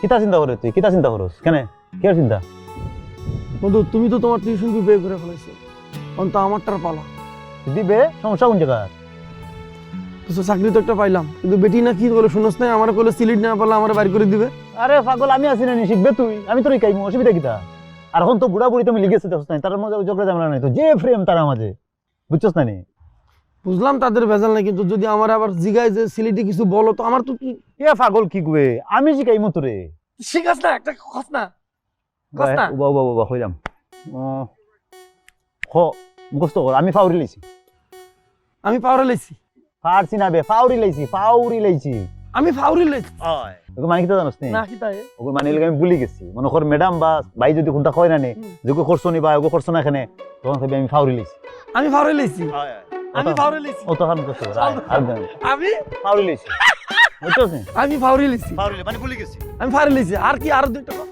কিতা চিন্তা করে তুই কিতা চিন্তা করস কেন কি আর চিন্তা বন্ধু তুমি তো তোমার টিউশন কি বিয়ে করে ফেলাইছো অন্ত আমারটার পালা দিবে সমস্যা কোন জায়গা তো চাকরি তো একটা পাইলাম কিন্তু বেটি না কি বলে শুনস না আমার কোলে সিলিট না পারলে আমার বাইর করে দিবে আরে পাগল আমি আছি না নি শিখবে তুই আমি তোর কাইমু অসুবিধা কিতা আর এখন তো বুড়া বুড়ি তুমি লিখেছে দেখছ না তার মধ্যে ঝগড়া ঝামেলা নাই তো যে ফ্রেম তার মাঝে বুঝছস না নি বুঝলাম তাদের ভেজাল নাই কিন্তু যদি আমার আবার জিগায় যে সিলিটি কিছু বলো তো আমার তো এ পাগল কি কবে আমি শিখাইমু তোরে শিখাস না একটা কথা না কস না বাবা বাবা হইলাম খ মুখস্থ কর আমি ফাউরি লাইছি আমি পাওয়ারে লাইছি ফারছি না বে ফাউরি লাইছি আমি ফাউরি লাইছি ওই ওকে মানে কিতা জানোস নি না কি তাই ওকে মানে আমি ভুলি গেছি মনে কর ম্যাডাম বা ভাই যদি কোনটা কয় না নে যে করছো নি বা ওকে করছো না এখানে তখন ভাবি আমি ফাউরি লাইছি আমি ফাউরি লাইছি আমি ফাউরি লাইছি ও তখন করছো আর আমি ফাউরি লাইছি বুঝছস নি আমি ফাউরি লাইছি ফাউরি মানে ভুলি গেছি আমি ফাউরি লাইছি আর কি আর দুইটা কথা